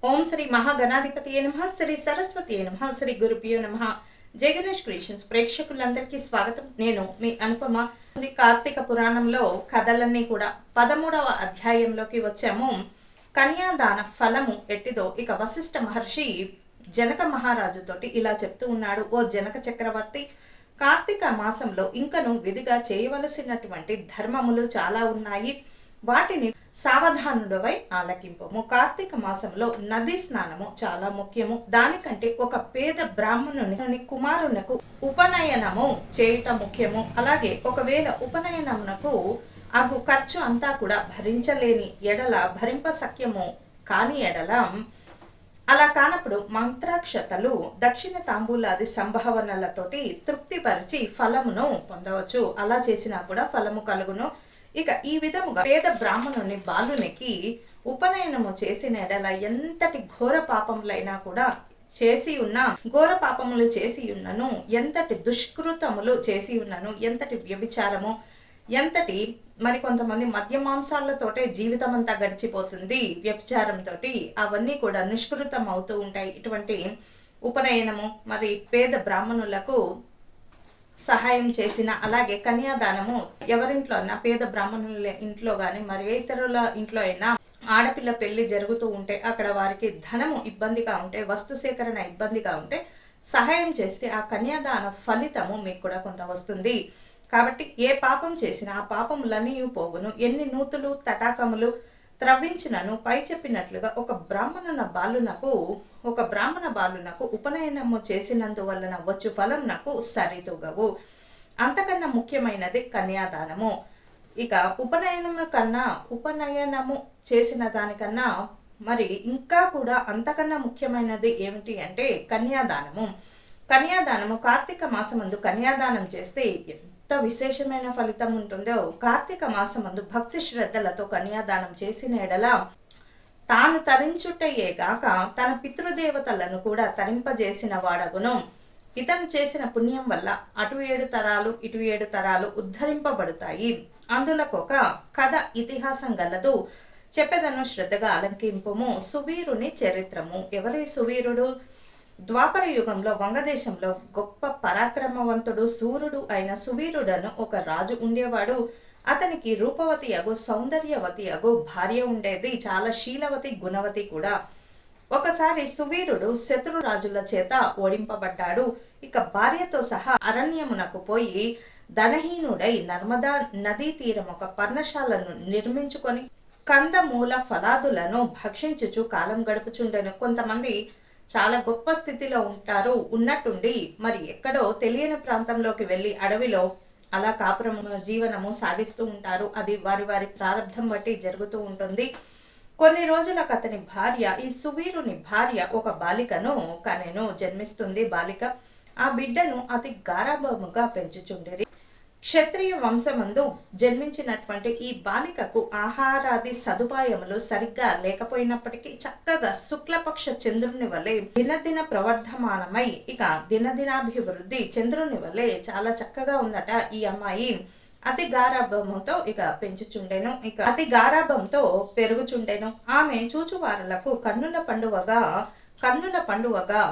ఓం శ్రీ మహాగణాధిపతియే నమః, శ్రీ సరస్వతియే నమః, శ్రీ గురుభ్యో నమః. జై గణేష్ క్రియేషన్స్ ప్రేక్షకులందరికీ స్వాగతం. నేను మీ అనుపమ. కార్తీక పురాణంలో కథలన్నీ కూడా 13వ అధ్యాయంలోకి వచ్చాము. కన్యాదాన ఫలము ఎట్టిదో ఇక వశిష్ఠ మహర్షి జనక మహారాజుతోటి ఇలా చెప్తూ ఉన్నాడు. ఓ జనక చక్రవర్తి, కార్తీక మాసంలో ఇంకను విధిగా చేయవలసినటువంటి ధర్మములు చాలా ఉన్నాయి. వాటిని సావధానుడవై ఆలకింపము. కార్తీక మాసంలో నదీ స్నానము చాలా ముఖ్యము. దానికంటే ఒక పేద బ్రాహ్మణుని కుమారునకు ఉపనయనము చేయుట ముఖ్యము. అలాగే ఒకవేళ ఉపనయనమునకు అగు ఖర్చు అంతా కూడా భరించలేని ఎడల, భరింప సఖ్యము కాని ఎడల, అలా కానప్పుడు మంత్రాక్షతలు, దక్షిణ తాంబూలాది సంభావనలతోటి తృప్తిపరిచి ఫలమును పొందవచ్చు. అలా చేసినా కూడా ఫలము కలుగును. ఇక ఈ విధముగా పేద బ్రాహ్మణుని బాలునికి ఉపనయనము చేసిన ఎడల ఎంతటి ఘోర పాపములైనా కూడా చేసి ఉన్న, ఘోర పాపములు చేసి ఉన్నను, ఎంతటి దుష్కృతములు చేసి ఉన్నను, ఎంతటి వ్యభిచారము, ఎంతటి కొంతమంది మద్య మాంసాలతోటే జీవితం అంతా గడిచిపోతుంది. వ్యభిచారంతో అవన్నీ కూడా నిష్కృతం అవుతూ ఉంటాయి. ఇటువంటి ఉపనయనము పేద బ్రాహ్మణులకు సహాయం చేసిన, అలాగే కన్యాదానము ఎవరింట్లో అయినా, పేద బ్రాహ్మణుల ఇంట్లో కానీ మరి ఇతరుల ఇంట్లో అయినా ఆడపిల్ల పెళ్లి జరుగుతూ ఉంటే అక్కడ వారికి ధనము ఇబ్బందిగా ఉంటే, వస్తు సేకరణ ఇబ్బందిగా ఉంటే సహాయం చేస్తే ఆ కన్యాదాన ఫలితము మీకు కూడా కొంత వస్తుంది. కాబట్టి ఏ పాపం చేసినా ఆ పాపములన్నీ పోవును. ఎన్ని నూతులు తటాకములు త్రవ్వించినను పై చెప్పినట్లుగా ఒక బ్రాహ్మణ బాలునకు ఉపనయనము చేసినందువలన వచ్చు ఫలం నాకు సరితూగవు. అంతకన్నా ముఖ్యమైనది కన్యాదానము. ఇక ఉపనయనము చేసిన దానికన్నా ఇంకా కూడా అంతకన్నా ముఖ్యమైనది ఏమిటి అంటే కన్యాదానము. కార్తీక మాసమందు కన్యాదానం చేస్తే ఎంత విశేషమైన ఫలితం ఉంటుందో. కార్తీక మాసమందు భక్తి శ్రద్ధలతో కన్యాదానం చేసిన ఎడల తాను తరించుటయేగాక తన పితృదేవతలను కూడా తరింపజేసిన వాడగును. ఇతను చేసిన పుణ్యం వల్ల అటు 7 తరాలు ఇటు 7 తరాలు ఉద్ధరింపబడతాయి. అందులోకొక కథ ఇతిహాసం గలదు, చెప్పెదను శ్రద్ధగా ఆలకింపుము. సువీరుని చరిత్రము. ఎవరి సువీరుడు? ద్వాపర యుగంలో వంగదేశంలో గొప్ప పరాక్రమవంతుడు, సూర్యుడు అయిన సువీరుడను ఒక రాజు ఉండేవాడు. అతనికి రూపవతి అగు, సౌందర్యవతి అగు భార్య ఉండేది. చాలా శీలవతి, గుణవతి కూడా. ఒకసారి సువీరుడు శత్రురాజుల చేత ఓడింపబడ్డాడు. ఇక భార్యతో సహా అరణ్యమునకు పోయి ధనహీనుడై నర్మదా నదీ తీరం ఒక పర్ణశాలను నిర్మించుకొని కందమూల ఫలాదులను భక్షించుచు కాలం గడుపుచుండెను. కొంతమంది చాలా గొప్ప స్థితిలో ఉంటారు. ఉన్నట్టుండి ఎక్కడో తెలియని ప్రాంతంలోకి వెళ్ళి అడవిలో అలా కాపురం జీవనము సాగిస్తూ ఉంటారు. అది వారి వారి ప్రారంభం బట్టి జరుగుతూ ఉంటుంది. కొన్ని రోజులకు అతని భార్య, ఈ సువీరుని భార్య ఒక బాలికను కనెను. జన్మిస్తుంది బాలిక. ఆ బిడ్డను అతి గారాభముగా పెంచుచుండేది. క్షత్రియ వంశమందు జన్మించినటువంటి ఈ బాలికకు ఆహారాది సదుపాయములు సరిగ్గా లేకపోయినప్పటికీ చక్కగా శుక్లపక్ష చంద్రుని వలె దినదిన ప్రవర్ధమానమై ఇక దినదినాభివృద్ధి చంద్రుని వలె చాలా చక్కగా ఉందట ఈ అమ్మాయి. అతి గారాభంతో పెంచుచుండెను. అతి గారాభంతో పెరుగుచుండెను. ఆమె చూచువారులకు కన్నుల పండువగా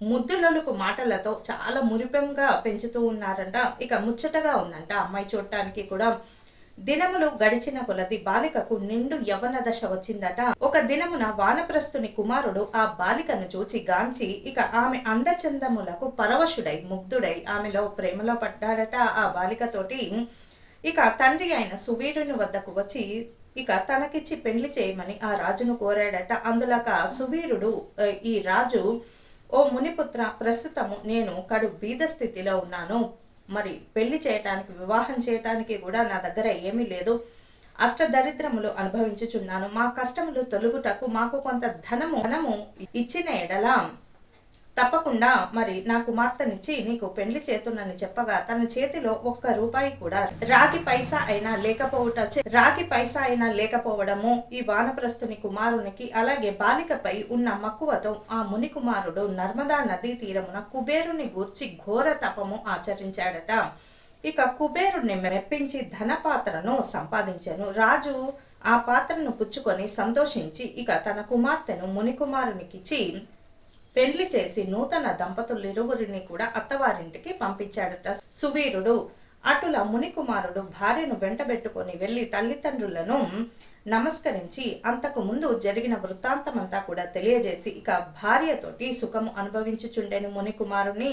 ముద్దులకు మాటలతో చాలా మురిపెంగా పెంచుతూ ఉన్నారంట. ముచ్చటగా ఉందంట అమ్మాయి చూడటానికి కూడా. దినములు గడిచిన కొలది బాలికకు నిండు యవ్వన దశ వచ్చిందట. ఒక దినమున వానప్రస్థుని కుమారుడు ఆ బాలికను చూచి గాంచి ఆమె అందచందములకు పరవశుడై ముగ్ధుడై ఆమెలో ప్రేమలో పడ్డాడట. ఆ బాలికతోటి తండ్రి అయిన సువీరుని వద్దకు వచ్చి తనకిచ్చి పెళ్లి చేయమని ఆ రాజును కోరాడట. అందులోక సువీరుడు ఈ రాజు, ఓ మునిపుత్ర, ప్రస్తుతము నేను కడు బీద స్థితిలో ఉన్నాను. పెళ్లి చేయటానికి, వివాహం చేయటానికి కూడా నా దగ్గర ఏమీ లేదు. అష్టదరిద్రములు అనుభవించుచున్నాను. మా కష్టములు తొలుగుటకు మాకు కొంత ధనము ఇచ్చిన ఎడల తప్పకుండా నా కుమార్తెనిచ్చి నీకు పెళ్లి చేతునని చెప్పగా తన చేతిలో ఒక్క రూపాయి కూడా రాగి పైసా అయినా లేకపోవడము ఈ వానప్రస్థుని కుమారునికి, అలాగే బాలికపై ఉన్న మక్కువతో ఆ ముని కుమారుడు నర్మదా నదీ తీరమున కుబేరుని గూర్చి ఘోర తపము ఆచరించాడట. కుబేరుని మెప్పించి ధనపాత్రను సంపాదించాను. రాజు ఆ పాత్రను పుచ్చుకొని సంతోషించి ఇక తన కుమార్తెను మునికుమారునికిచ్చి పెండ్లి చేసి నూతన దంపతులిరువురిని కూడా అత్తవారింటికి పంపించాడట సువీరుడు. అటుల మునికుమారుడు భార్యను వెంటబెట్టుకొని వెళ్ళి తల్లిదండ్రులను నమస్కరించి అంతకు ముందు జరిగిన వృత్తాంతమంతా కూడా తెలియజేసి ఇక భార్యతోటి సుఖము అనుభవించుచుండెను మునికుమారుని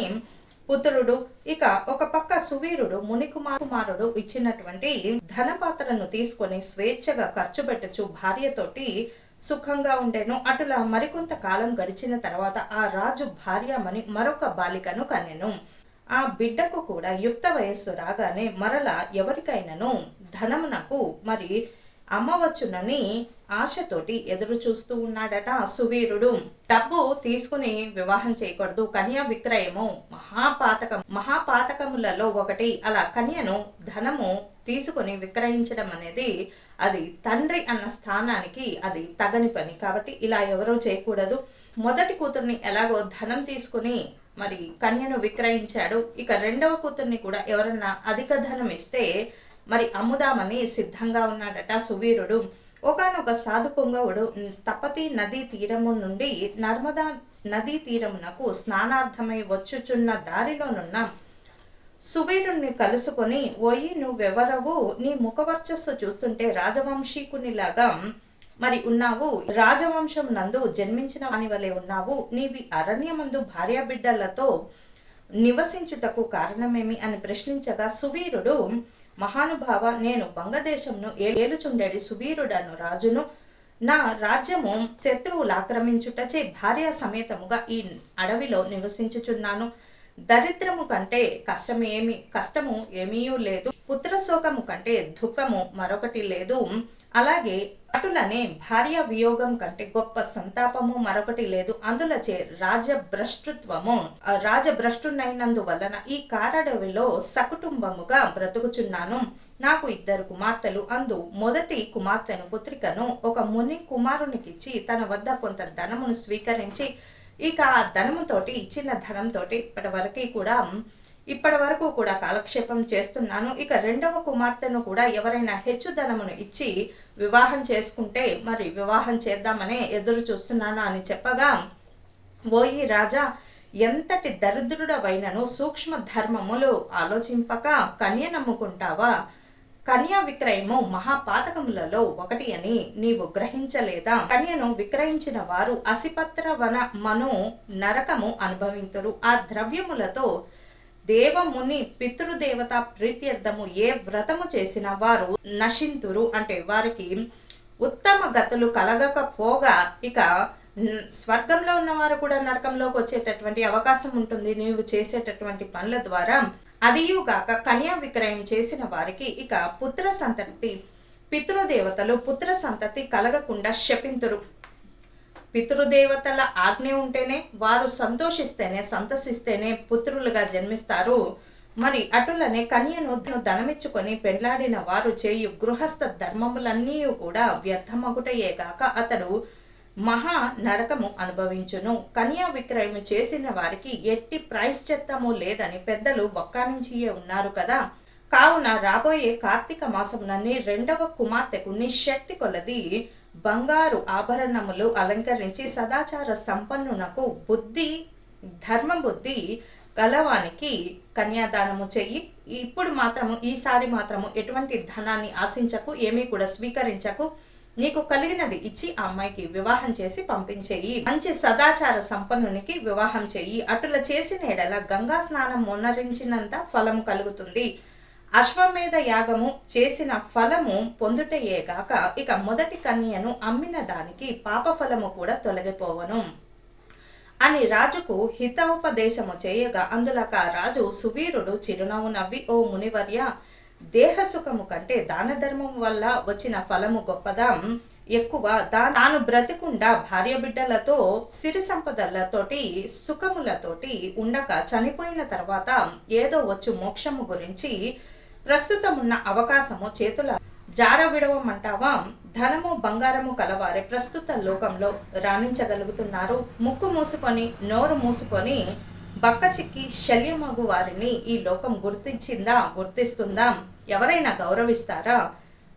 పుత్రుడు. ఇక ఒక పక్క సువీరుడు మునికుమారుడు ఇచ్చినటువంటి ధనపాత్రను తీసుకొని స్వేచ్ఛగా ఖర్చు పెట్టచ్చు భార్యతోటి సుఖంగా ఉండెను. అటులా మరికొంత కాలం గడిచిన తర్వాత ఆ రాజు భార్యమని మరొక బాలికను కనెను. ఆ బిడ్డకు కూడా యుక్త వయస్సు రాగానే మరలా ఎవరికైనాను ధనమునకు మరి అమ్మవచ్చునని ఆశతోటి ఎదురు చూస్తూ ఉన్నాడట సువీరుడు. డబ్బు తీసుకుని వివాహం చేయకూడదు, కన్య విక్రయము మహాపాతకములలో ఒకటి. అలా కన్యను ధనము తీసుకుని విక్రయించడం అనేది అది తండ్రి అన్న స్థానానికి అది తగని పని, కాబట్టి ఇలా ఎవరూ చేయకూడదు. మొదటి కూతుర్ని ఎలాగో ధనం తీసుకుని మరి కన్యను విక్రయించాడు. ఇక రెండవ కూతుర్ని కూడా ఎవరన్నా అధిక ధనం ఇస్తే మరి అమ్ముదామని సిద్ధంగా ఉన్నాడట సువీరుడు. ఒకానొక సాధు పొంగవుడు తపతి నదీ తీరము నుండి నర్మదా నదీ తీరమునకు స్నానార్థమై వచ్చుచున్న దారిలోనున్న సువీరుణ్ణి కలుసుకొని, ఓయి నువ్వెవరవు, నీ ముఖవర్చస్సు చూస్తుంటే రాజవంశీకునిలాగా మరి ఉన్నావు, రాజవంశం నందు జన్మించిన వాని వలె ఉన్నావు, నీవి అరణ్యమందు భార్యాబిడ్డలతో నివసించుటకు కారణమేమి అని ప్రశ్నించగా సువీరుడు, మహానుభావ, నేను వంగదేశంను ఏలుచుండేది సువీరుడను రాజును. నా రాజ్యము శత్రువులు ఆక్రమించుటచే భార్య సమేతముగా ఈ అడవిలో నివసించుచున్నాను. దరిద్రము కంటే కష్టము ఏమీ లేదు, పుత్రశోకము కంటే దుఃఖము మరొకటి లేదు. అలాగే అటులనే భార్య వియోగం కంటే గొప్ప సంతాపము మరొకటి లేదు. అందులచే రాజభ్రష్టునైనందువలన ఈ కారడవిలో సకుటుంబముగా బ్రతుకుచున్నాను. నాకు 2 కుమార్తెలు. అందు మొదటి కుమార్తెను పుత్రికను ఒక ముని కుమారునికిచ్చి తన వద్ద కొంత ధనమును స్వీకరించి ఇక ఆ ధనముతోటి ఇచ్చిన ధనంతోటి ఇప్పటి వరకు కూడా కాలక్షేపం చేస్తున్నాను. ఇక రెండవ కుమార్తెను కూడా ఎవరైనా హెచ్చు ధనమును ఇచ్చి వివాహం చేసుకుంటే మరి వివాహం చేద్దామనే ఎదురు చూస్తున్నాను అని చెప్పగా, ఓయి రాజా, ఎంతటి దరిద్రుడవైనను సూక్ష్మ ధర్మములు ఆలోచింపక కన్య నమ్ముకుంటావా? కన్యా విక్రయము మహాపాతకములలో ఒకటి అని నీవు గ్రహించలేదా? కన్యను విక్రయించిన వారు అసిపత్ర వన మను నరకము అనుభవింతురు. ఆ ద్రవ్యములతో దేవముని పితృదేవత ప్రీత్యర్థము ఏ వ్రతము చేసిన వారు నశింతురు. అంటే వారికి ఉత్తమ గతులు కలగకపోగా ఇక స్వర్గంలో ఉన్నవారు కూడా నరకంలోకి వచ్చేటటువంటి అవకాశం ఉంటుంది నీవు చేసేటటువంటి పనుల ద్వారా. అదియుగాక కన్యా విక్రయం చేసిన వారికి ఇక పుత్ర సంతతి పితృదేవతలు పుత్ర సంతతి కలగకుండా శపింతురు. పితృదేవతల ఆజ్ఞ ఉంటేనే వారు సంతసిస్తేనే పుత్రులుగా జన్మిస్తారు. మరి అటులనే కన్యను ధనమిచ్చుకొని పెండ్లాడిన వారు చేయు గృహస్థ ధర్మములన్నీ కూడా వ్యర్థమగుటయేగాక అతడు మహా నరకము అనుభవించును. కన్యా విక్రయము చేసిన వారికి ఎట్టి ప్రాయశ్చిత్తము లేదని పెద్దలు వక్కానించియే ఉన్నారు కదా. కావున రాబోయే కార్తీక మాసమునని రెండవ కుమార్తెకు నిశక్తి కొలది బంగారు ఆభరణములు అలంకరించి సదాచార సంపన్నునకు ధర్మబుద్ధి గలవానికి కన్యాదానము చెయ్యి. ఈసారి మాత్రము ఎటువంటి ధనాన్ని ఆశించకు, ఏమీ కూడా స్వీకరించకు. నీకు కలిగినది ఇచ్చి ఆ అమ్మాయికి వివాహం చేసి పంపించేయి. మంచి సదాచార సంపన్నునికి వివాహం చెయ్యి. అటుల చేసిన ఎడల గంగా స్నానం మొన్నరించినంత ఫలము కలుగుతుంది. అశ్వమేధ యాగము చేసిన ఫలము పొందుటయేగాక ఇక మొదటి కన్యను అమ్మిన దానికి పాప ఫలము కూడా తొలగిపోవను అని రాజుకు హితోపదేశము చేయగా, అందులక రాజు సువీరుడు చిరునవ్వు నవ్వి, ఓ మునివర్య, దేహసుఖము కంటే దాన ధర్మం వల్ల వచ్చిన ఫలము గొప్పదా? ఎక్కువ తాను బ్రతికుండా భార్య బిడ్డలతో సిరి సంపదలతోటి సుఖములతోటి ఉండక చనిపోయిన తర్వాత ఏదో వచ్చు మోక్షము గురించి ప్రస్తుతమున్న అవకాశము చేతుల జార విడవమంటావా? ధనము బంగారము కలవారే ప్రస్తుత లోకంలో రాణించగలుగుతున్నారు. ముక్కు మూసుకొని నోరు మూసుకొని బక్క చిక్కి శల్యమగు వారిని ఈ లోకం గుర్తిస్తుందా? ఎవరైనా గౌరవిస్తారా?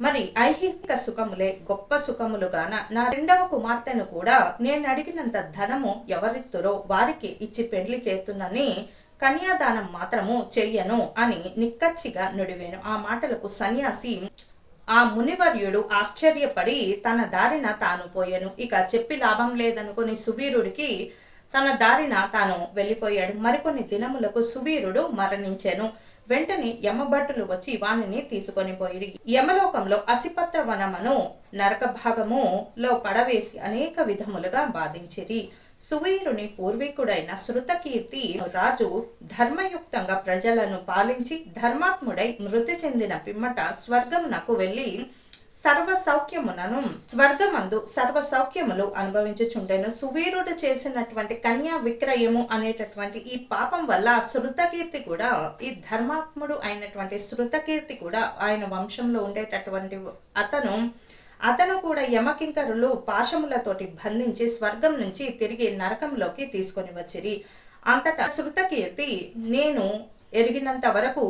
మరి ఐహిక సుఖములే గొప్ప సుఖములుగాన నా రెండవ కుమార్తెను కూడా నేను అడిగినంత ధనము ఎవరిత్తురో వారికి ఇచ్చి పెండ్లి చేతునని కన్యాదానం మాత్రము చెయ్యను అని నిక్కచ్చిగా నుడివేను. ఆ మాటలకు సన్యాసి ఆ మునివర్యుడు ఆశ్చర్యపడి తన దారిన తాను పోయాను. ఇక చెప్పి లాభం లేదనుకుని సువీరుడికి తన దారిన తాను వెళ్ళిపోయాడు. మరికొన్ని దినములకు సువీరుడు మరణించెను. వెంటనే యమభటులు వచ్చి వానిని తీసుకొని పోయి యమలోకంలో అసిపత్ర వనమును నరక భాగములో పడవేసి అనేక విధములుగా బాధించిరి. సువీరుని పూర్వీకుడైన శృతకీర్తి రాజు ధర్మయుక్తంగా ప్రజలను పాలించి ధర్మాత్ముడై మృతి చెందిన పిమ్మట స్వర్గమునకు వెళ్ళి స్వర్గమందు సర్వ సౌఖ్యములు అనుభవించుచుండెను. సువీరుడు చేసినటువంటి కన్యా విక్రయము అనేటటువంటి ఈ పాపం వల్ల శృతకీర్తి కూడా, ఈ ధర్మాత్ముడు అయినటువంటి శృతకీర్తి కూడా, ఆయన వంశంలో ఉండేటటువంటి అతను కూడా యమకింకరులు పాశములతోటి బంధించి స్వర్గం నుంచి తిరిగి నరకంలోకి తీసుకొని వచ్చిరి. అంతటా శృతకీర్తి, నేను ఎరిగినంత వరకు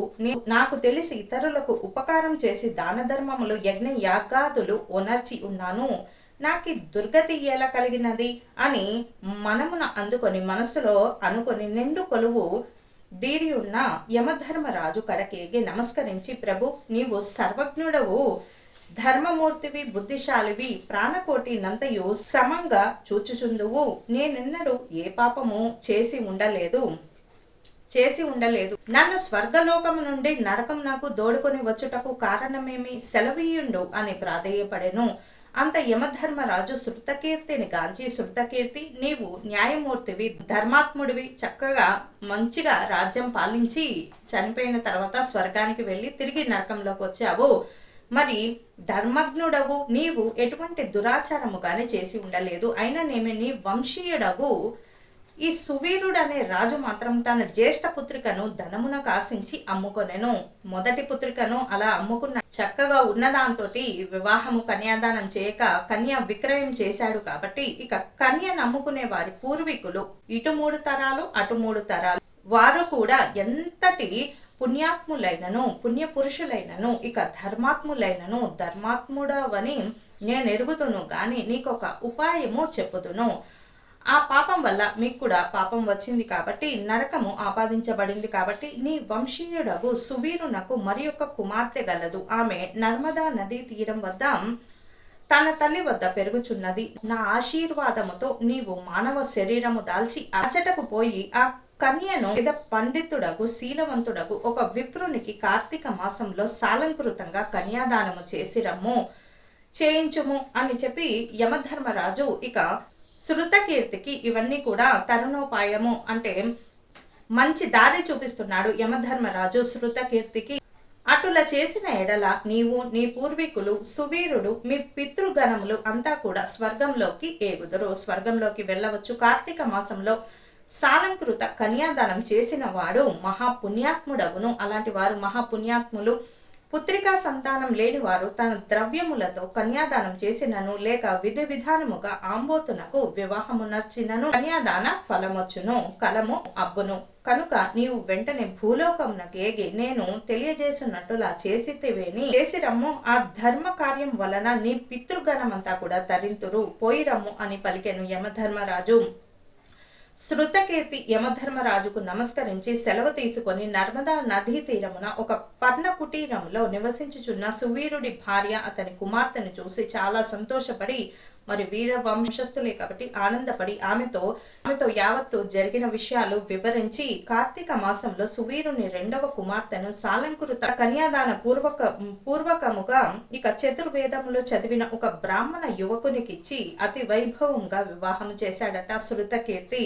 నాకు తెలిసి ఇతరులకు ఉపకారం చేసి దాన ధర్మములు యజ్ఞ యాగాదులు ఒనర్చి ఉన్నాను, నాకి దుర్గతి ఎలా కలిగినది అని మనమున అందుకొని మనసులో అనుకొని నిండు కొలువు దీరి ఉన్న యమధర్మరాజు కడకేగి నమస్కరించి, ప్రభు నీవు సర్వజ్ఞుడవు, ధర్మమూర్తివి, బుద్ధిశాలివి, ప్రాణకోటి నంతయు సమంగా చూచుచుందువు, నేనెన్నడూ ఏ పాపము చేసి ఉండలేదు, నన్ను స్వర్గలోకము నుండి నరకం నాకు దోడుకొని వచ్చుటకు కారణమేమి, సెలవీయుండు అని ప్రాధేయపడెను. అంత యమధర్మరాజు శృతకీర్తిని గాంచి, శృతకీర్తి నీవు న్యాయమూర్తివి, ధర్మాత్ముడివి, చక్కగా మంచిగా రాజ్యం పాలించి చనిపోయిన తర్వాత స్వర్గానికి వెళ్ళి తిరిగి నరకంలోకి వచ్చావు, మరి ధర్మజ్ఞుడవు, నీవు ఎటువంటి దురాచారము గాని చేసి ఉండలేదు, అయిననేమి నీ వంశీయుడవు ఈ సువీరుడు అనే రాజు మాత్రం తన జ్యేష్ఠ పుత్రికను ధనమునకు ఆశించి అమ్ముకొనెను. మొదటి పుత్రికను అలా అమ్ముకున్న చక్కగా ఉన్నదాంతోటి వివాహము కన్యాదానం చేయక కన్యా విక్రయం చేశాడు. కాబట్టి ఇక కన్యను అమ్ముకునే వారి పూర్వీకులు ఇటు 3 తరాలు అటు 3 తరాలు వారు కూడా ఎంతటి పుణ్యాత్ములైనను పుణ్యపురుషులైనను ఇక ధర్మాత్ములైనను ధర్మాత్ముడవని నేను ఎరుగుతును గాని నీకొక ఉపాయము చెప్పుదును. ఆ పాపం వల్ల మీకు కూడా పాపం వచ్చింది కాబట్టి నరకము ఆపాదించబడింది కాబట్టి నీ వంశీయుడగు సువీరునకు మరి ఒక కుమార్తె గలదు. ఆమె నర్మదా నదీ తీరం వద్ద తన తల్లి వద్ద పెరుగుచున్నది. నా ఆశీర్వాదముతో నీవు మానవ శరీరము దాల్చి అచటకు పోయి ఆ కన్యను పండితుడగు శీలవంతుడగు ఒక విప్రునికి కార్తీక మాసంలో సాలంకృతంగా కన్యాదానము చేయించుము అని చెప్పి యమధర్మరాజు ఇక శృతకీర్తికి ఇవన్నీ కూడా తరుణోపాయము అంటే మంచి దారి చూపిస్తున్నాడు యమధర్మరాజు శృతకీర్తికి. అటులా చేసిన ఎడల నీవు నీ పూర్వీకులు సువీరుడు మీ పితృగణములు అంతా కూడా స్వర్గంలోకి ఏగుదురు, స్వర్గంలోకి వెళ్ళవచ్చు. కార్తీక మాసంలో సాలంకృత కన్యాదానం చేసిన వాడు మహాపుణ్యాత్ముడగును. అలాంటి వారు మహాపుణ్యాత్ములు. పుత్రికా సంతానం లేని వారు తన ద్రవ్యములతో కన్యాదానం చేసినను లేక విధి విధానముగా ఆంబోతునకు వివాహమునర్చినను కన్యాదాన ఫలమొచ్చును, కలము అబ్బును. కనుక నీవు వెంటనే భూలోకమునకు ఏగి నేను తెలియజేసినట్టులా చేసి రమ్ము. ఆ ధర్మ కార్యం వలన నీ పితృగణమంతా కూడా తరింతురు, పోయి రమ్ము అని పలికెను యమధర్మరాజు. శృతకీర్తి యమధర్మరాజుకు నమస్కరించి సెలవు తీసుకొని నర్మదా నదీ తీరమున ఒక పర్ణ కుటీరంలో నివసించుచున్న సువీరుడి భార్య అతని కుమార్తెను చూసి చాలా సంతోషపడి, మరి వీర వంశస్థులే కాబట్టి ఆనందపడి ఆమెతో యావత్తు జరిగిన విషయాలు వివరించి కార్తీక మాసంలో సువీరుని రెండవ కుమార్తెను సాలంకృత కన్యాదాన పూర్వకముగా ఇక చతుర్వేదములో చదివిన ఒక బ్రాహ్మణ యువకునికిచ్చి అతి వైభవంగా వివాహం చేశాడట శృతకీర్తి.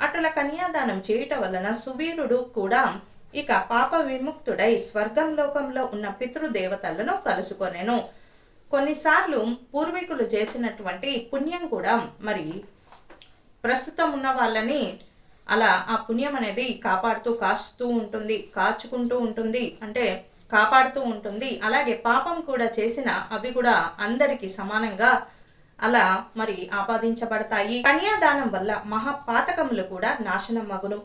అటుల కన్యాదానం చేయటం వలన సువీరుడు కూడా ఇక పాప విముక్తుడై స్వర్గంలోకంలో ఉన్న పితృదేవతలను కలుసుకొనెను. కొన్నిసార్లు పూర్వీకులు చేసినటువంటి పుణ్యం కూడా మరి ప్రస్తుతం ఉన్న వాళ్ళని అలా ఆ పుణ్యం అనేది కాచుకుంటూ ఉంటుంది అంటే కాపాడుతూ ఉంటుంది. అలాగే పాపం కూడా చేసిన అవి కూడా అందరికీ సమానంగా అలా మరి ఆపాదించబడతాయి. కన్యాదానం వల్ల మహాపాతకములు కూడా నాశనం మగును.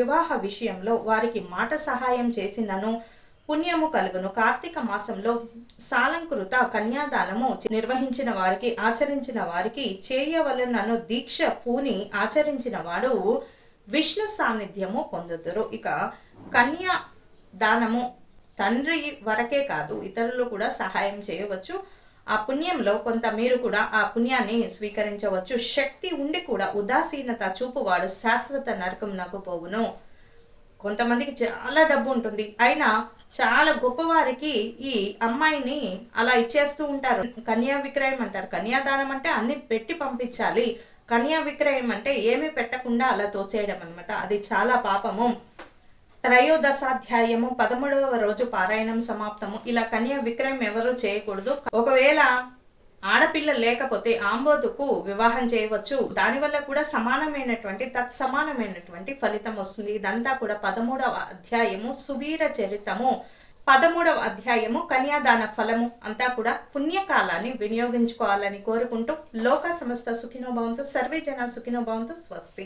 వివాహ విషయంలో వారికి మాట సహాయం చేసినను పుణ్యము కలుగును. కార్తీక మాసంలో సాలంకృత కన్యాదానము నిర్వహించిన వారికి, ఆచరించిన వారికి, చేయవలనను దీక్ష పూని ఆచరించిన వాడు విష్ణు సాన్నిధ్యము పొందుతురు. ఇక కన్యా దానము తండ్రి వరకే కాదు, ఇతరులు కూడా సహాయం చేయవచ్చు. ఆ పుణ్యంలో కొంత మీరు కూడా ఆ పుణ్యాన్ని స్వీకరించవచ్చు. శక్తి ఉండి కూడా ఉదాసీనత చూపువాడు శాశ్వత నరకం నాకు పోవును. కొంతమందికి చాలా డబ్బు ఉంటుంది, అయినా చాలా గొప్పవారికి ఈ అమ్మాయిని అలా ఇచ్చేస్తూ ఉంటారు. కన్యా విక్రయం అంటారు. కన్యాదానం అంటే అన్ని పెట్టి పంపించాలి. కన్యా విక్రయం అంటే ఏమీ పెట్టకుండా అలా తోసేయడం అనమాట. అది చాలా పాపము. త్రయోదశాధ్యాయము 13వ రోజు పారాయణం సమాప్తము. ఇలా కన్యా విక్రయం ఎవరు చేయకూడదు. ఒకవేళ ఆడపిల్ల లేకపోతే ఆంబోతుకు వివాహం చేయవచ్చు. దానివల్ల కూడా తత్సమానమైనటువంటి ఫలితం వస్తుంది. ఇదంతా కూడా 13వ అధ్యాయము సువీర చరితము. 13వ అధ్యాయము కన్యాదాన ఫలము అంతా కూడా పుణ్యకాలాన్ని వినియోగించుకోవాలని కోరుకుంటూ లోక సమస్త సుఖినో భవంతు, సర్వే జన సుఖినో భవంతు. స్వస్తి.